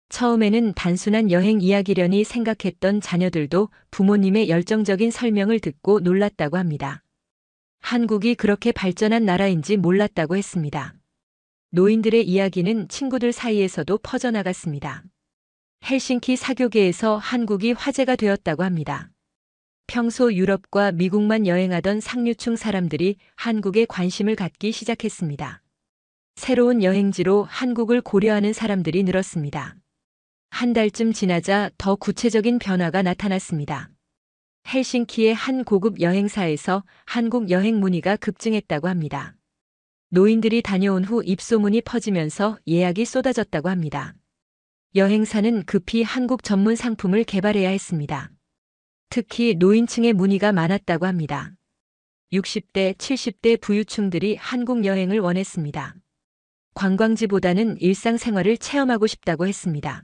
처음에는 단순한 여행 이야기려니 생각했던 자녀들도 부모님의 열정적인 설명을 듣고 놀랐다고 합니다. 한국이 그렇게 발전한 나라인지 몰랐다고 했습니다. 노인들의 이야기는 친구들 사이에서도 퍼져나갔습니다. 헬싱키 사교계에서 한국이 화제가 되었다고 합니다. 평소 유럽과 미국만 여행하던 상류층 사람들이 한국에 관심을 갖기 시작했습니다. 새로운 여행지로 한국을 고려하는 사람들이 늘었습니다. 한 달쯤 지나자 더 구체적인 변화가 나타났습니다. 헬싱키의 한 고급 여행사에서 한국 여행 문의가 급증했다고 합니다. 노인들이 다녀온 후 입소문이 퍼지면서 예약이 쏟아졌다고 합니다. 여행사는 급히 한국 전문 상품을 개발해야 했습니다. 특히 노인층의 문의가 많았다고 합니다. 60대, 70대 부유층들이 한국 여행을 원했습니다. 관광지보다는 일상생활을 체험하고 싶다고 했습니다.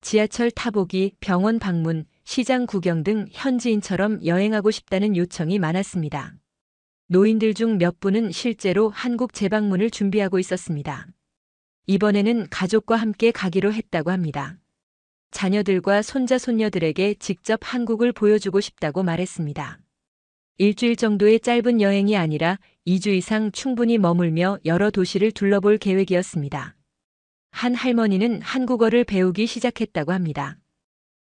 지하철 타보기, 병원 방문, 시장 구경 등 현지인처럼 여행하고 싶다는 요청이 많았습니다. 노인들 중 몇 분은 실제로 한국 재방문을 준비하고 있었습니다. 이번에는 가족과 함께 가기로 했다고 합니다. 자녀들과 손자 손녀들에게 직접 한국을 보여주고 싶다고 말했습니다. 일주일 정도의 짧은 여행이 아니라 2주 이상 충분히 머물며 여러 도시를 둘러볼 계획이었습니다. 한 할머니는 한국어를 배우기 시작했다고 합니다.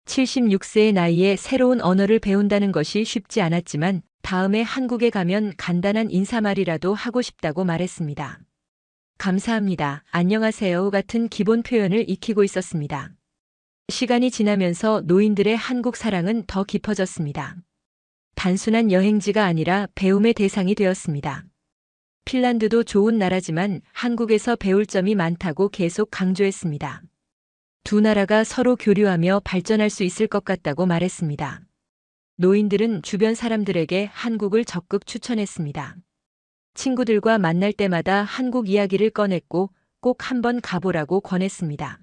76세의 나이에 새로운 언어를 배운다는 것이 쉽지 않았지만 다음에 한국에 가면 간단한 인사말이라도 하고 싶다고 말했습니다. 감사합니다. 안녕하세요 같은 기본 표현을 익히고 있었습니다. 시간이 지나면서 노인들의 한국 사랑은 더 깊어졌습니다. 단순한 여행지가 아니라 배움의 대상이 되었습니다. 핀란드도 좋은 나라지만 한국에서 배울 점이 많다고 계속 강조했습니다. 두 나라가 서로 교류하며 발전할 수 있을 것 같다고 말했습니다. 노인들은 주변 사람들에게 한국을 적극 추천했습니다. 친구들과 만날 때마다 한국 이야기를 꺼냈고 꼭 한번 가보라고 권했습니다.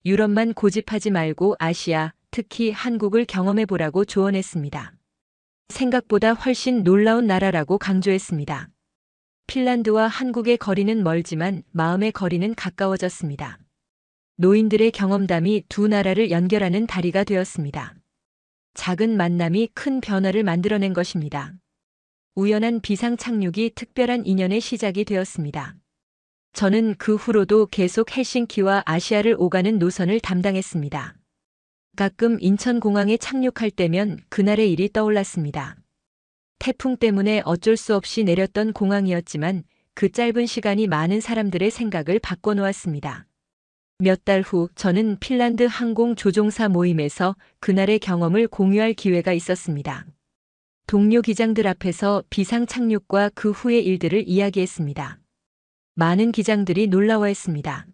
유럽만 고집하지 말고 아시아, 특히 한국을 경험해보라고 조언했습니다. 생각보다 훨씬 놀라운 나라라고 강조했습니다. 핀란드와 한국의 거리는 멀지만 마음의 거리는 가까워졌습니다. 노인들의 경험담이 두 나라를 연결하는 다리가 되었습니다. 작은 만남이 큰 변화를 만들어낸 것입니다. 우연한 비상 착륙이 특별한 인연의 시작이 되었습니다. 저는 그 후로도 계속 헬싱키와 아시아를 오가는 노선을 담당했습니다. 가끔 인천공항에 착륙할 때면 그날의 일이 떠올랐습니다. 태풍 때문에 어쩔 수 없이 내렸던 공항이었지만 그 짧은 시간이 많은 사람들의 생각을 바꿔놓았습니다. 몇 달 후 저는 핀란드 항공 조종사 모임에서 그날의 경험을 공유할 기회가 있었습니다. 동료 기장들 앞에서 비상 착륙과 그 후의 일들을 이야기했습니다. 많은 기장들이 놀라워했습니다.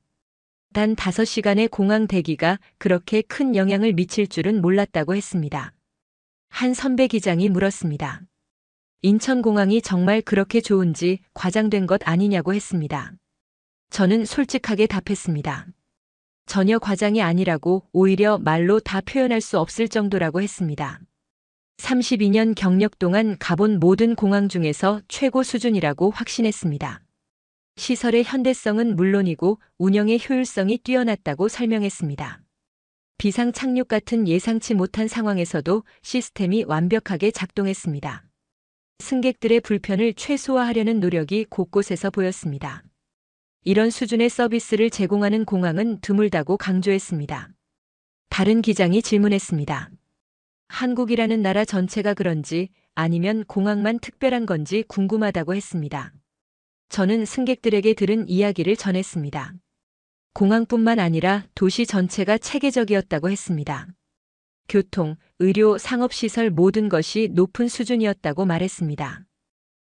단 5시간의 공항 대기가 그렇게 큰 영향을 미칠 줄은 몰랐다고 했습니다. 한 선배 기장이 물었습니다. 인천공항이 정말 그렇게 좋은지 과장된 것 아니냐고 했습니다. 저는 솔직하게 답했습니다. 전혀 과장이 아니라고, 오히려 말로 다 표현할 수 없을 정도라고 했습니다. 32년 경력 동안 가본 모든 공항 중에서 최고 수준이라고 확신했습니다. 시설의 현대성은 물론이고 운영의 효율성이 뛰어났다고 설명했습니다. 비상 착륙 같은 예상치 못한 상황에서도 시스템이 완벽하게 작동했습니다. 승객들의 불편을 최소화하려는 노력이 곳곳에서 보였습니다. 이런 수준의 서비스를 제공하는 공항은 드물다고 강조했습니다. 다른 기장이 질문했습니다. 한국이라는 나라 전체가 그런지 아니면 공항만 특별한 건지 궁금하다고 했습니다. 저는 승객들에게 들은 이야기를 전했습니다. 공항뿐만 아니라 도시 전체가 체계적이었다고 했습니다. 교통, 의료, 상업시설 모든 것이 높은 수준이었다고 말했습니다.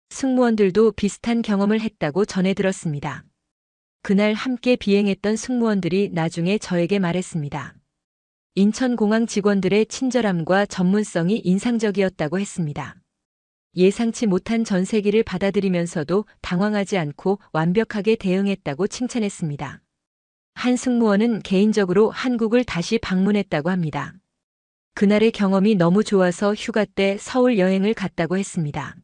승무원들도 비슷한 경험을 했다고 전해 들었습니다. 그날 함께 비행했던 승무원들이 나중에 저에게 말했습니다. 인천공항 직원들의 친절함과 전문성이 인상적이었다고 했습니다. 예상치 못한 전세기를 받아들이면서도 당황하지 않고 완벽하게 대응했다고 칭찬했습니다. 한 승무원은 개인적으로 한국을 다시 방문했다고 합니다. 그날의 경험이 너무 좋아서 휴가 때 서울 여행을 갔다고 했습니다.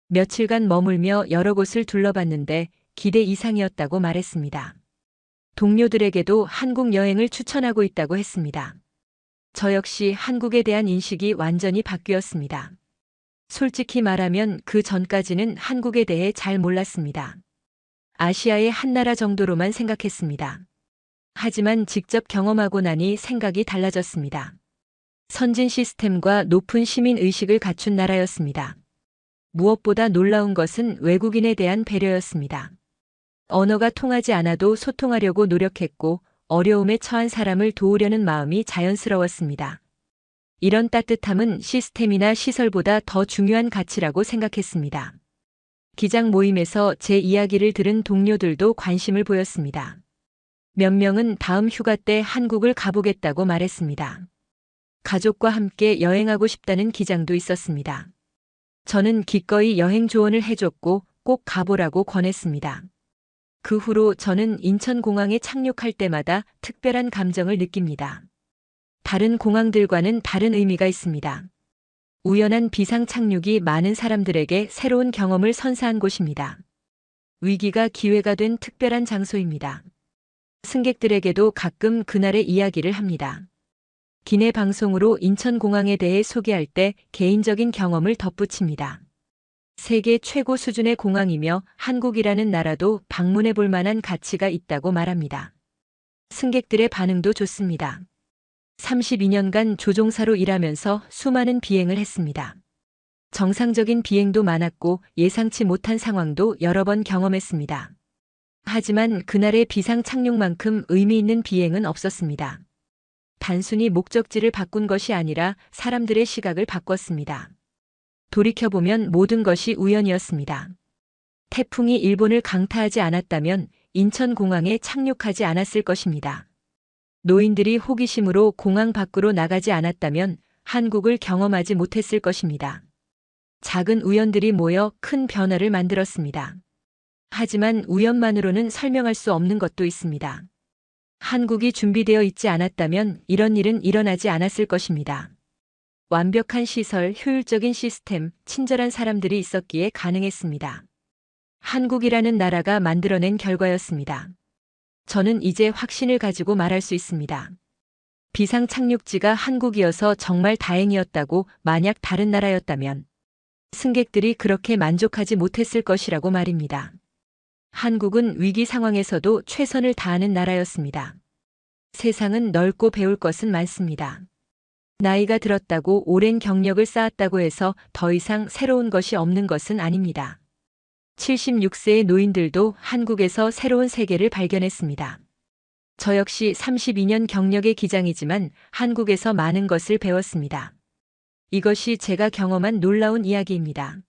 며칠간 머물며 여러 곳을 둘러봤는데 기대 이상이었다고 말했습니다. 동료들에게도 한국 여행을 추천하고 있다고 했습니다. 저 역시 한국에 대한 인식이 완전히 바뀌었습니다. 솔직히 말하면 그 전까지는 한국에 대해 잘 몰랐습니다. 아시아의 한 나라 정도로만 생각했습니다. 하지만 직접 경험하고 나니 생각이 달라졌습니다. 선진 시스템과 높은 시민 의식을 갖춘 나라였습니다. 무엇보다 놀라운 것은 외국인에 대한 배려였습니다. 언어가 통하지 않아도 소통하려고 노력했고 어려움에 처한 사람을 도우려는 마음이 자연스러웠습니다. 이런 따뜻함은 시스템이나 시설보다 더 중요한 가치라고 생각했습니다. 기장 모임에서 제 이야기를 들은 동료들도 관심을 보였습니다. 몇 명은 다음 휴가 때 한국을 가보겠다고 말했습니다. 가족과 함께 여행하고 싶다는 기장도 있었습니다. 저는 기꺼이 여행 조언을 해줬고 꼭 가보라고 권했습니다. 그 후로 저는 인천공항에 착륙할 때마다 특별한 감정을 느낍니다. 다른 공항들과는 다른 의미가 있습니다. 우연한 비상 착륙이 많은 사람들에게 새로운 경험을 선사한 곳입니다. 위기가 기회가 된 특별한 장소입니다. 승객들에게도 가끔 그날의 이야기를 합니다. 기내 방송으로 인천공항에 대해 소개할 때 개인적인 경험을 덧붙입니다. 세계 최고 수준의 공항이며 한국이라는 나라도 방문해 볼 만한 가치가 있다고 말합니다. 승객들의 반응도 좋습니다. 32년간 조종사로 일하면서 수많은 비행을 했습니다. 정상적인 비행도 많았고 예상치 못한 상황도 여러 번 경험했습니다. 하지만 그날의 비상 착륙만큼 의미 있는 비행은 없었습니다. 단순히 목적지를 바꾼 것이 아니라 사람들의 시각을 바꿨습니다. 돌이켜보면 모든 것이 우연이었습니다. 태풍이 일본을 강타하지 않았다면 인천공항에 착륙하지 않았을 것입니다. 노인들이 호기심으로 공항 밖으로 나가지 않았다면 한국을 경험하지 못했을 것입니다. 작은 우연들이 모여 큰 변화를 만들었습니다. 하지만 우연만으로는 설명할 수 없는 것도 있습니다. 한국이 준비되어 있지 않았다면 이런 일은 일어나지 않았을 것입니다. 완벽한 시설, 효율적인 시스템, 친절한 사람들이 있었기에 가능했습니다. 한국이라는 나라가 만들어낸 결과였습니다. 저는 이제 확신을 가지고 말할 수 있습니다. 비상 착륙지가 한국이어서 정말 다행이었다고. 만약 다른 나라였다면 승객들이 그렇게 만족하지 못했을 것이라고 말입니다. 한국은 위기 상황에서도 최선을 다하는 나라였습니다. 세상은 넓고 배울 것은 많습니다. 나이가 들었다고 오랜 경력을 쌓았다고 해서 더 이상 새로운 것이 없는 것은 아닙니다. 76세의 노인들도 한국에서 새로운 세계를 발견했습니다. 저 역시 32년 경력의 기장이지만 한국에서 많은 것을 배웠습니다. 이것이 제가 경험한 놀라운 이야기입니다.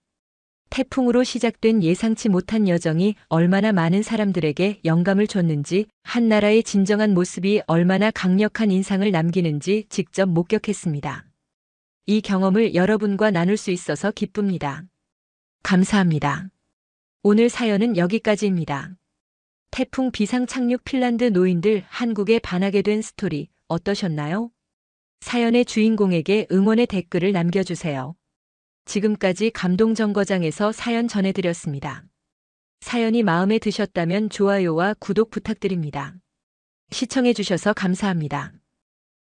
태풍으로 시작된 예상치 못한 여정이 얼마나 많은 사람들에게 영감을 줬는지, 한 나라의 진정한 모습이 얼마나 강력한 인상을 남기는지 직접 목격했습니다. 이 경험을 여러분과 나눌 수 있어서 기쁩니다. 감사합니다. 오늘 사연은 여기까지입니다. 태풍 비상 착륙 핀란드 노인들 한국에 반하게 된 스토리 어떠셨나요? 사연의 주인공에게 응원의 댓글을 남겨주세요. 지금까지 감동정거장에서 사연 전해드렸습니다. 사연이 마음에 드셨다면 좋아요와 구독 부탁드립니다. 시청해주셔서 감사합니다.